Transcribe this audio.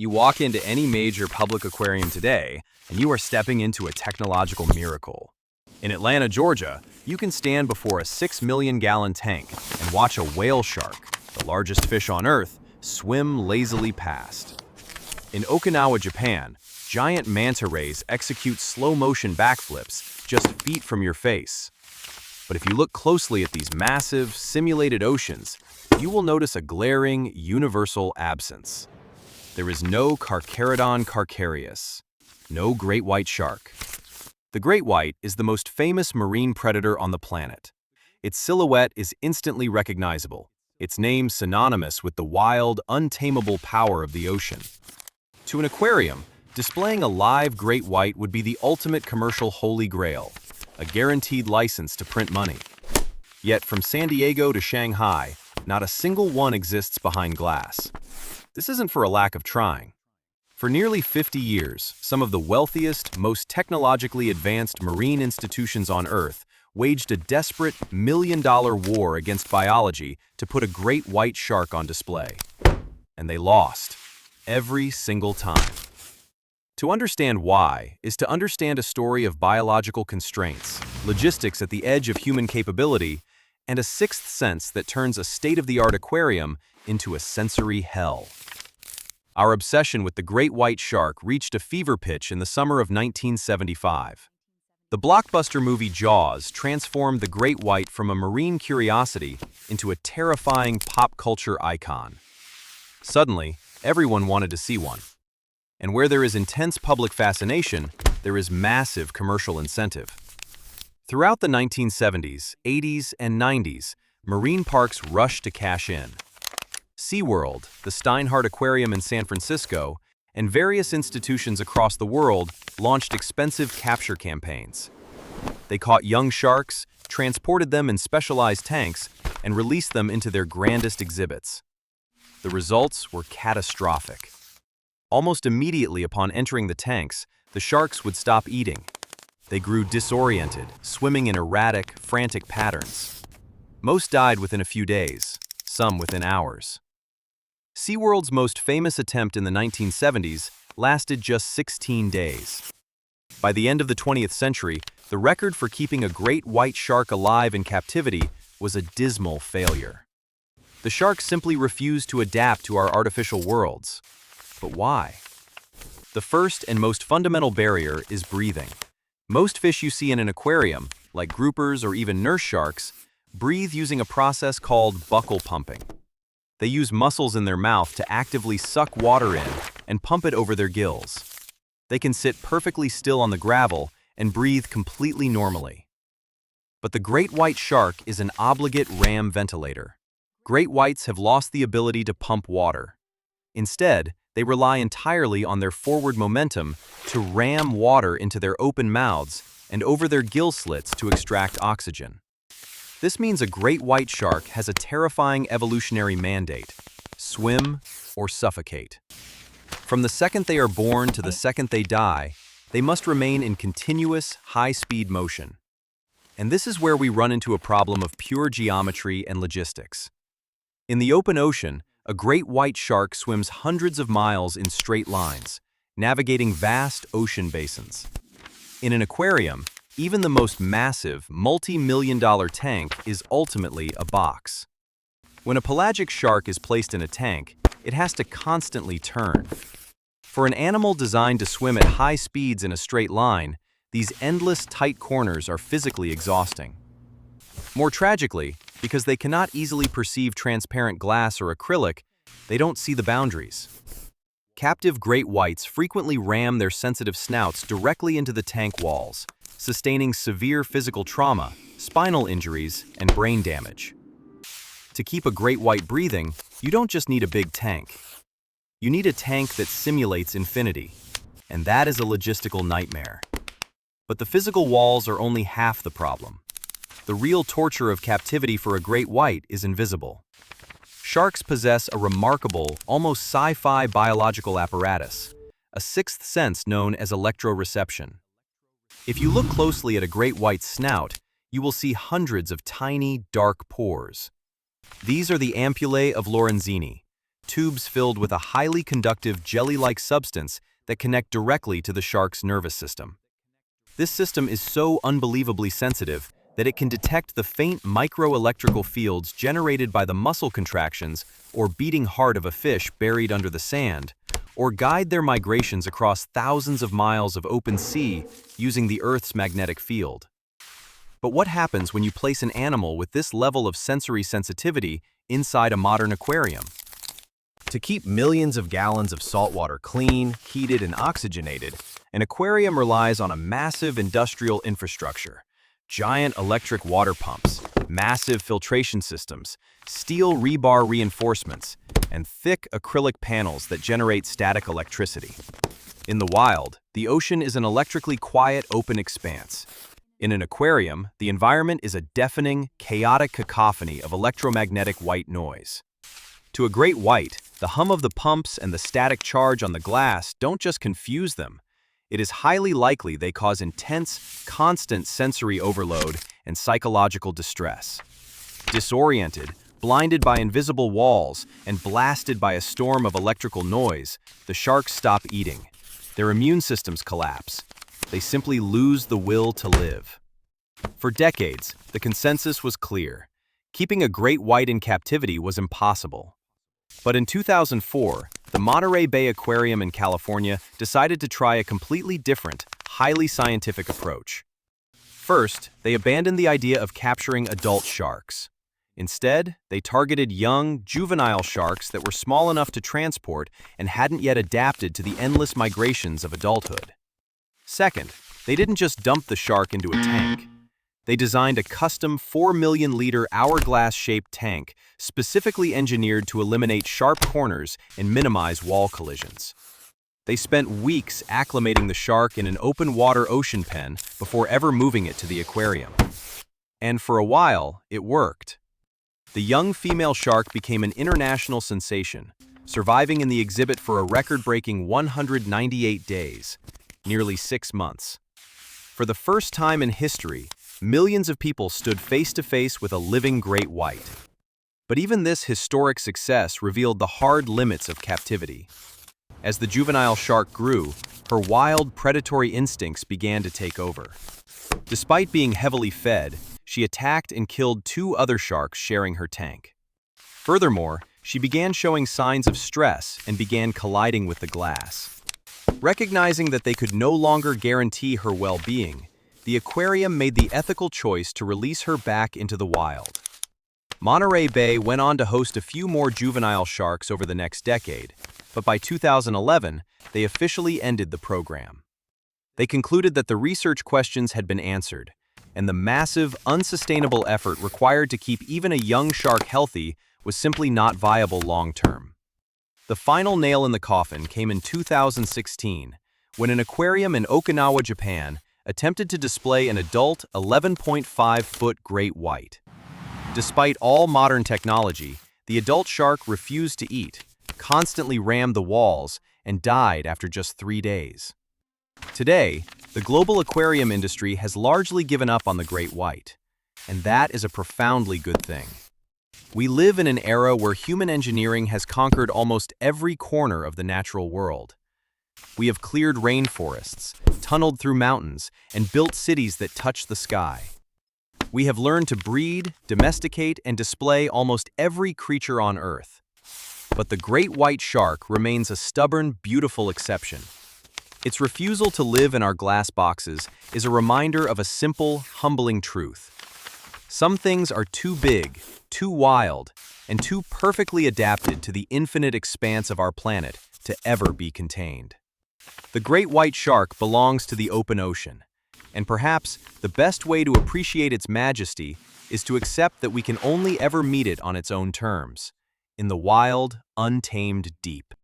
You walk into any major public aquarium today, and you are stepping into a technological miracle. In Atlanta, Georgia, you can stand before a 6 million-gallon tank and watch a whale shark, the largest fish on Earth, swim lazily past. In Okinawa, Japan, giant manta rays execute slow-motion backflips just feet from your face. But if you look closely at these massive, simulated oceans, you will notice a glaring, universal absence. There is no Carcharodon carcharias, no great white shark. The great white is the most famous marine predator on the planet. Its silhouette is instantly recognizable, its name synonymous with the wild, untamable power of the ocean. To an aquarium, displaying a live great white would be the ultimate commercial holy grail, a guaranteed license to print money. Yet from San Diego to Shanghai, not a single one exists behind glass. This isn't for a lack of trying. For nearly 50 years, some of the wealthiest, most technologically advanced marine institutions on Earth waged a desperate million-dollar war against biology to put a great white shark on display. And they lost, every single time. To understand why is to understand a story of biological constraints, logistics at the edge of human capability, and a sixth sense that turns a state-of-the-art aquarium into a sensory hell. Our obsession with the great white shark reached a fever pitch in the summer of 1975. The blockbuster movie Jaws transformed the great white from a marine curiosity into a terrifying pop culture icon. Suddenly, everyone wanted to see one. And where there is intense public fascination, there is massive commercial incentive. Throughout the 1970s, 80s, and 90s, marine parks rushed to cash in. SeaWorld, the Steinhardt Aquarium in San Francisco, and various institutions across the world launched expensive capture campaigns. They caught young sharks, transported them in specialized tanks, and released them into their grandest exhibits. The results were catastrophic. Almost immediately upon entering the tanks, the sharks would stop eating. They grew disoriented, swimming in erratic, frantic patterns. Most died within a few days, some within hours. SeaWorld's most famous attempt in the 1970s lasted just 16 days. By the end of the 20th century, the record for keeping a great white shark alive in captivity was a dismal failure. The shark simply refused to adapt to our artificial worlds. But why? The first and most fundamental barrier is breathing. Most fish you see in an aquarium, like groupers or even nurse sharks, breathe using a process called buccal pumping. They use muscles in their mouth to actively suck water in and pump it over their gills. They can sit perfectly still on the gravel and breathe completely normally. But the great white shark is an obligate ram ventilator. Great whites have lost the ability to pump water. Instead, they rely entirely on their forward momentum to ram water into their open mouths and over their gill slits to extract oxygen. This means a great white shark has a terrifying evolutionary mandate: swim or suffocate. From the second they are born to the second they die, they must remain in continuous, high-speed motion. And this is where we run into a problem of pure geometry and logistics. In the open ocean, a great white shark swims hundreds of miles in straight lines, navigating vast ocean basins. In an aquarium, even the most massive, multi-million-dollar tank is ultimately a box. When a pelagic shark is placed in a tank, it has to constantly turn. For an animal designed to swim at high speeds in a straight line, these endless tight corners are physically exhausting. More tragically, because they cannot easily perceive transparent glass or acrylic, they don't see the boundaries. Captive great whites frequently ram their sensitive snouts directly into the tank walls, sustaining severe physical trauma, spinal injuries, and brain damage. To keep a great white breathing, you don't just need a big tank. You need a tank that simulates infinity, and that is a logistical nightmare. But the physical walls are only half the problem. The real torture of captivity for a great white is invisible. Sharks possess a remarkable, almost sci-fi biological apparatus, a sixth sense known as electroreception. If you look closely at a great white's snout, you will see hundreds of tiny, dark pores. These are the ampullae of Lorenzini, tubes filled with a highly conductive jelly-like substance that connect directly to the shark's nervous system. This system is so unbelievably sensitive that it can detect the faint microelectrical fields generated by the muscle contractions or beating heart of a fish buried under the sand, or guide their migrations across thousands of miles of open sea using the Earth's magnetic field. But what happens when you place an animal with this level of sensory sensitivity inside a modern aquarium? To keep millions of gallons of saltwater clean, heated, and oxygenated, an aquarium relies on a massive industrial infrastructure. Giant electric water pumps, massive filtration systems, steel rebar reinforcements, and thick acrylic panels that generate static electricity. In the wild, the ocean is an electrically quiet, open expanse. In an aquarium, the environment is a deafening, chaotic cacophony of electromagnetic white noise. To a great white, the hum of the pumps and the static charge on the glass don't just confuse them. It is highly likely they cause intense, constant sensory overload and psychological distress. Disoriented, blinded by invisible walls, and blasted by a storm of electrical noise, the sharks stop eating. Their immune systems collapse. They simply lose the will to live. For decades, the consensus was clear. Keeping a great white in captivity was impossible. But in 2004, the Monterey Bay Aquarium in California decided to try a completely different, highly scientific approach. First, they abandoned the idea of capturing adult sharks. Instead, they targeted young, juvenile sharks that were small enough to transport and hadn't yet adapted to the endless migrations of adulthood. Second, they didn't just dump the shark into a tank. They designed a custom 4 million-liter hourglass-shaped tank specifically engineered to eliminate sharp corners and minimize wall collisions. They spent weeks acclimating the shark in an open-water ocean pen before ever moving it to the aquarium. And for a while, it worked. The young female shark became an international sensation, surviving in the exhibit for a record-breaking 198 days, nearly 6 months. For the first time in history, millions of people stood face-to-face with a living great white. But even this historic success revealed the hard limits of captivity. As the juvenile shark grew, her wild, predatory instincts began to take over. Despite being heavily fed, she attacked and killed 2 other sharks sharing her tank. Furthermore, she began showing signs of stress and began colliding with the glass. Recognizing that they could no longer guarantee her well-being, the aquarium made the ethical choice to release her back into the wild. Monterey Bay went on to host a few more juvenile sharks over the next decade, but by 2011, they officially ended the program. They concluded that the research questions had been answered, and the massive, unsustainable effort required to keep even a young shark healthy was simply not viable long-term. The final nail in the coffin came in 2016, when an aquarium in Okinawa, Japan, attempted to display an adult 11.5-foot great white. Despite all modern technology, the adult shark refused to eat, constantly rammed the walls, and died after just 3 days. Today, the global aquarium industry has largely given up on the great white, and that is a profoundly good thing. We live in an era where human engineering has conquered almost every corner of the natural world. We have cleared rainforests, tunneled through mountains, and built cities that touch the sky. We have learned to breed, domesticate, and display almost every creature on Earth. But the great white shark remains a stubborn, beautiful exception. Its refusal to live in our glass boxes is a reminder of a simple, humbling truth. Some things are too big, too wild, and too perfectly adapted to the infinite expanse of our planet to ever be contained. The great white shark belongs to the open ocean, and perhaps the best way to appreciate its majesty is to accept that we can only ever meet it on its own terms, in the wild, untamed deep.